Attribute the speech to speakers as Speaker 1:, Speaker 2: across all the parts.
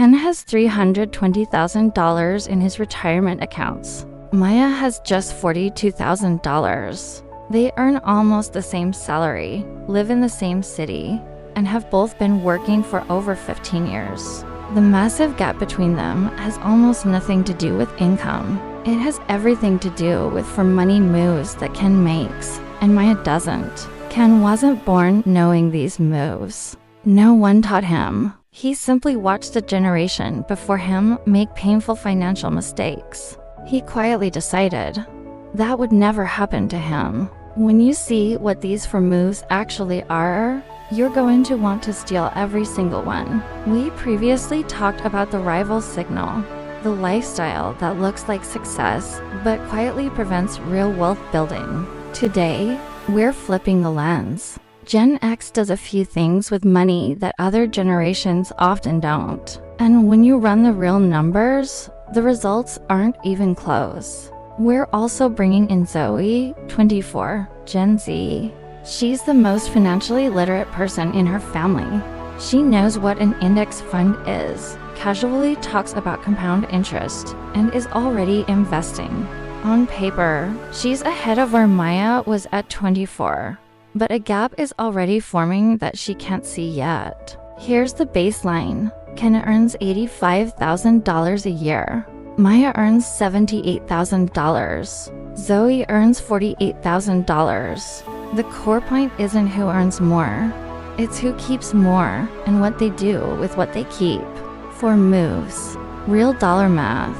Speaker 1: Ken has $320,000 in his retirement accounts. Maya has just $42,000. They earn almost the same salary, live in the same city, and have both been working for over 15 years. The massive gap between them has almost nothing to do with income. It has everything to do with for money moves that Ken makes, and Maya doesn't. Ken wasn't born knowing these moves. No one taught him. He simply watched a generation before him make painful financial mistakes. He quietly decided that would never happen to him. When you see what these four moves actually are, you're going to want to steal every single one. We previously talked about the rival signal, the lifestyle that looks like success but quietly prevents real wealth building. Today, we're flipping the lens. Gen X does a few things with money that other generations often don't. And when you run the real numbers, the results aren't even close. We're also bringing in Zoe, 24, Gen Z. She's the most financially literate person in her family. She knows what an index fund is, casually talks about compound interest, and is already investing. On paper, she's ahead of where Maya was at 24. But a gap is already forming that she can't see yet. Here's the baseline. Ken earns $85,000 a year. Maya earns $78,000. Zoe earns $48,000. The core point isn't who earns more. It's who keeps more and what they do with what they keep. 4 moves. Real dollar math.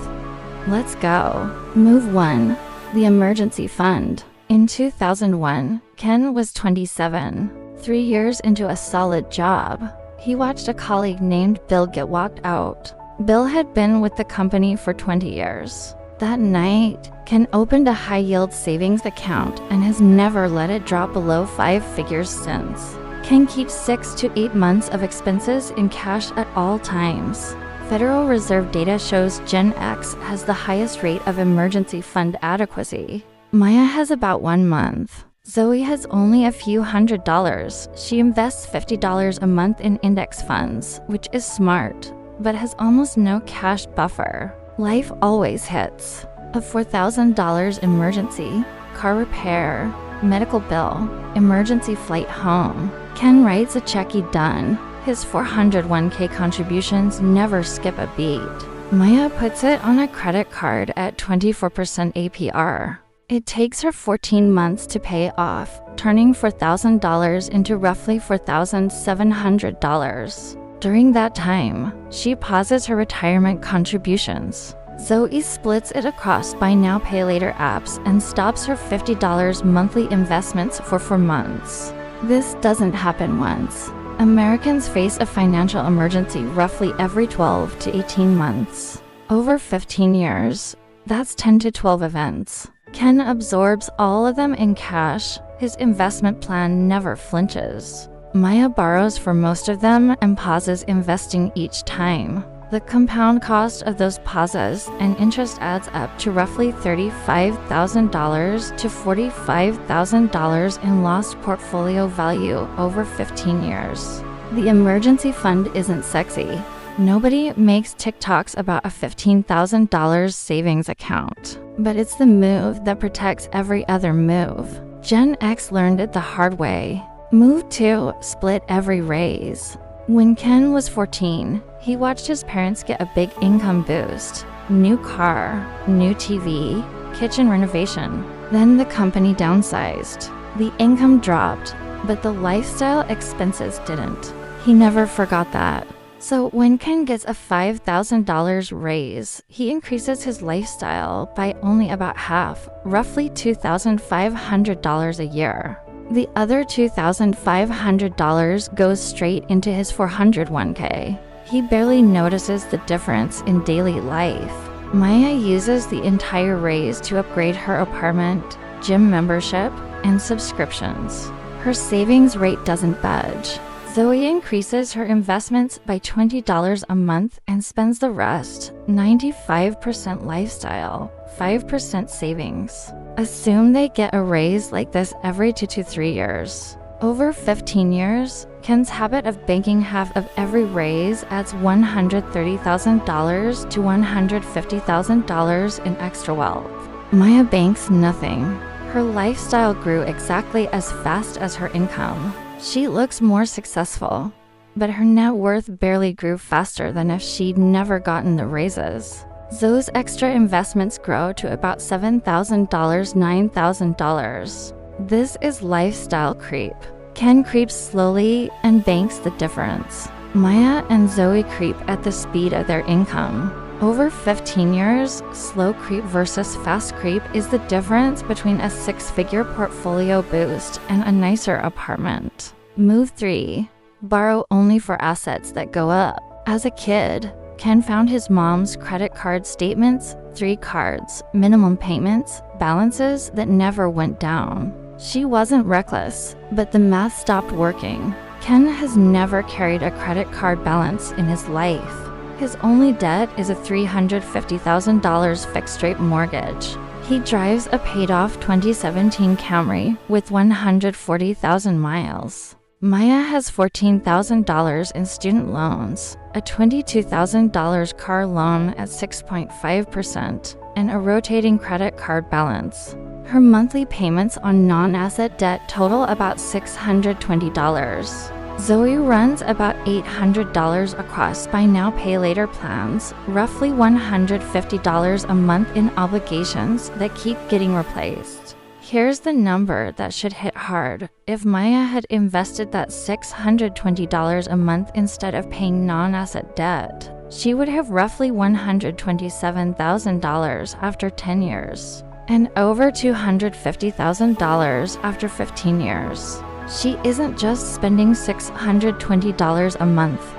Speaker 1: Let's go. Move 1. The emergency fund. In 2001, Ken was 27, 3 years into a solid job. He watched a colleague named Bill get walked out. Bill had been with the company for 20 years. That night, Ken opened a high-yield savings account and has never let it drop below 5 figures since. Ken keeps 6 to 8 months of expenses in cash at all times. Federal Reserve data shows Gen X has the highest rate of emergency fund adequacy. Maya has about 1 month. Zoe has only a few $100s. She invests $50 a month in index funds, which is smart, but has almost no cash buffer. Life always hits. A $4,000 emergency, car repair, medical bill, emergency flight home. Ken writes a check done. His 401k contributions never skip a beat. Maya puts it on a credit card at 24% APR. It takes her 14 months to pay off, turning $4,000 into roughly $4,700. During that time, she pauses her retirement contributions. Zoe splits it across buy now pay later apps and stops her $50 monthly investments for 4 months. This doesn't happen once. Americans face a financial emergency roughly every 12 to 18 months. Over 15 years, that's 10 to 12 events. Ken absorbs all of them in cash. His investment plan never flinches. Maya borrows for most of them and pauses investing each time. The compound cost of those pauses and interest adds up to roughly $35,000 to $45,000 in lost portfolio value over 15 years. The emergency fund isn't sexy. Nobody makes TikToks about a $15,000 savings account. But it's the move that protects every other move. Gen X learned it the hard way. Move 2, split every raise. When Ken was 14, he watched his parents get a big income boost. New car, new TV, kitchen renovation. Then the company downsized. The income dropped, but the lifestyle expenses didn't. He never forgot that. So when Ken gets a $5,000 raise, he increases his lifestyle by only about half, roughly $2,500 a year. The other $2,500 goes straight into his 401k. He barely notices the difference in daily life. Maya uses the entire raise to upgrade her apartment, gym membership, and subscriptions. Her savings rate doesn't budge. Zoe increases her investments by $20 a month and spends the rest, 95% lifestyle, 5% savings. Assume they get a raise like this every 2 to 3 years. Over 15 years, Ken's habit of banking half of every raise adds $130,000 to $150,000 in extra wealth. Maya banks nothing. Her lifestyle grew exactly as fast as her income. She looks more successful, but her net worth barely grew faster than if she'd never gotten the raises. Zoe's extra investments grow to about $7,000, $9,000. This is lifestyle creep. Ken creeps slowly and banks the difference. Maya and Zoe creep at the speed of their income. Over 15 years, slow creep versus fast creep is the difference between a six-figure portfolio boost and a nicer apartment. Move 3. Borrow only for assets that go up. As a kid, Ken found his mom's credit card statements, 3 cards, minimum payments, balances that never went down. She wasn't reckless, but the math stopped working. Ken has never carried a credit card balance in his life. His only debt is a $350,000 fixed-rate mortgage. He drives a paid-off 2017 Camry with 140,000 miles. Maya has $14,000 in student loans, a $22,000 car loan at 6.5%, and a rotating credit card balance. Her monthly payments on non-asset debt total about $620. Zoe runs about $800 across buy now pay later plans, roughly $150 a month in obligations that keep getting replaced. Here's the number that should hit hard. If Maya had invested that $620 a month instead of paying non-asset debt, she would have roughly $127,000 after 10 years, and over $250,000 after 15 years. She isn't just spending $620 a month.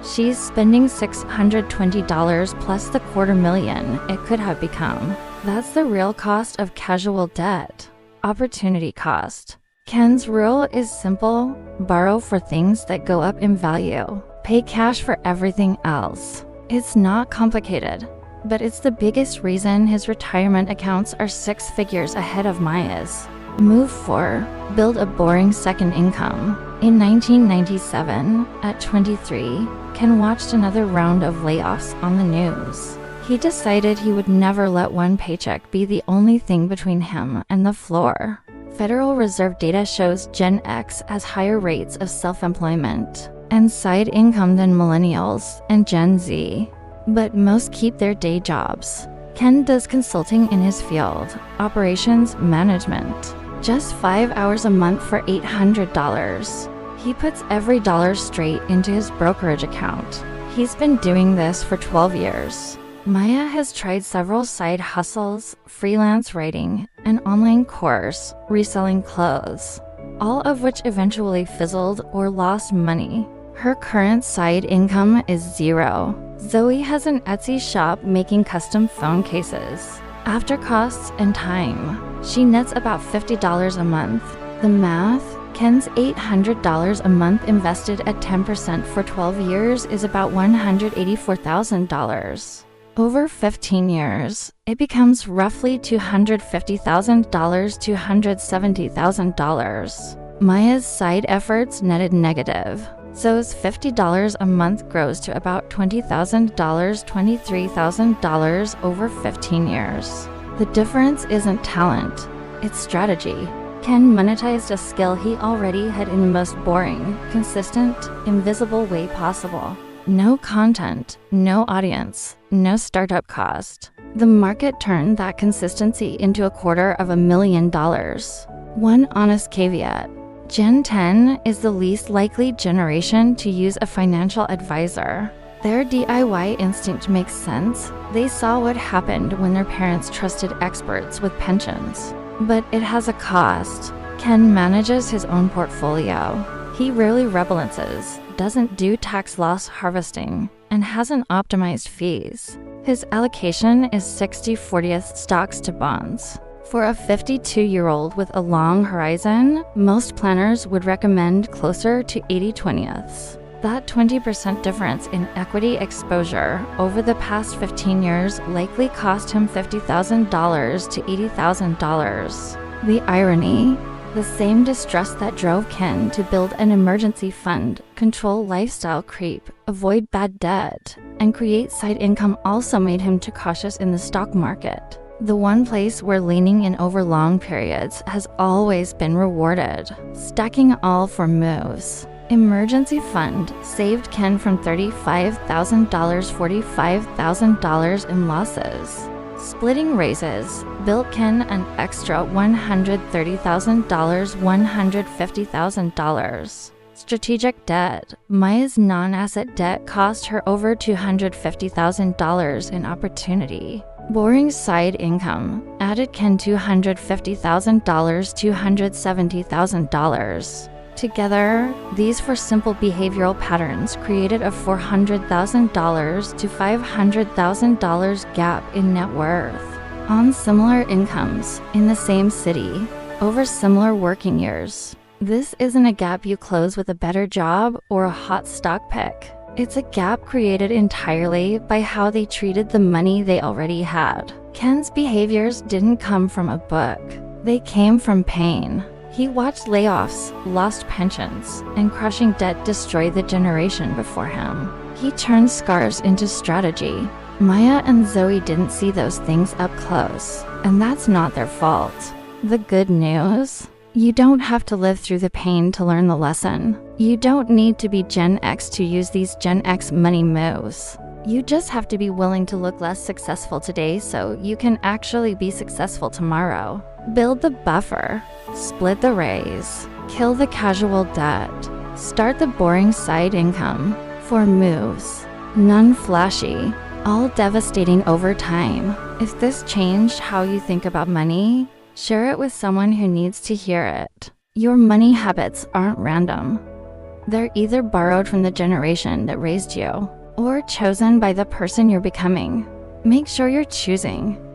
Speaker 1: She's spending $620 plus the $250,000 it could have become. That's the real cost of casual debt. Opportunity cost. Ken's rule is simple: borrow for things that go up in value. Pay cash for everything else. It's not complicated, but it's the biggest reason his retirement accounts are 6 figures ahead of Maya's. Move 4. Build a boring second income. In 1997, at 23, Ken watched another round of layoffs on the news. He decided he would never let one paycheck be the only thing between him and the floor. Federal Reserve data shows Gen X has higher rates of self-employment and side income than Millennials and Gen Z, but most keep their day jobs. Ken does consulting in his field, operations management. Just 5 hours a month for $800. He puts every dollar straight into his brokerage account. He's been doing this for 12 years. Maya has tried several side hustles, freelance writing, an online course, reselling clothes, all of which eventually fizzled or lost money. Her current side income is $0. Zoe has an Etsy shop making custom phone cases. After costs and time, she nets about $50 a month. The math: Ken's $800 a month invested at 10% for 12 years is about $184,000. Over 15 years, it becomes roughly $250,000 to $170,000. Maya's side efforts netted negative. Zoe's $50 a month grows to about $20,000, $23,000 over 15 years. The difference isn't talent, it's strategy. Ken monetized a skill he already had in the most boring, consistent, invisible way possible. No content, no audience, no startup cost. The market turned that consistency into $250,000. One honest caveat: Gen 10 is the least likely generation to use a financial advisor. Their DIY instinct makes sense. They saw what happened when their parents trusted experts with pensions. But it has a cost. Ken manages his own portfolio. He rarely rebalances, doesn't do tax loss harvesting, and hasn't optimized fees. His allocation is 60/40 stocks to bonds. For a 52-year-old with a long horizon, most planners would recommend closer to 80/20. That 20% difference in equity exposure over the past 15 years likely cost him $50,000 to $80,000. The irony: The same distrust that drove Ken to build an emergency fund, control lifestyle creep, avoid bad debt, and create side income also made him too cautious in the stock market. The one place where leaning in over long periods has always been rewarded. Stacking all for moves. Emergency fund saved Ken from $35,000, $45,000 in losses. Splitting raises built Ken an extra $130,000, $150,000. Strategic debt. Maya's non-asset debt cost her over $250,000 in opportunity. Boring side income added Ken $250,000, $270,000. Together, these four simple behavioral patterns created a $400,000 to $500,000 gap in net worth. On similar incomes in the same city, over similar working years. This isn't a gap you close with a better job or a hot stock pick. It's a gap created entirely by how they treated the money they already had. Ken's behaviors didn't come from a book. They came from pain. He watched layoffs, lost pensions, and crushing debt destroy the generation before him. He turned scars into strategy. Maya and Zoe didn't see those things up close, and that's not their fault. The good news? You don't have to live through the pain to learn the lesson. You don't need to be Gen X to use these Gen X money moves. You just have to be willing to look less successful today so you can actually be successful tomorrow. Build the buffer. Split the raise. Kill the casual debt. Start the boring side income. 4 moves. None flashy. All devastating over time. If this changed how you think about money, share it with someone who needs to hear it. Your money habits aren't random. They're either borrowed from the generation that raised you, or chosen by the person you're becoming. Make sure you're choosing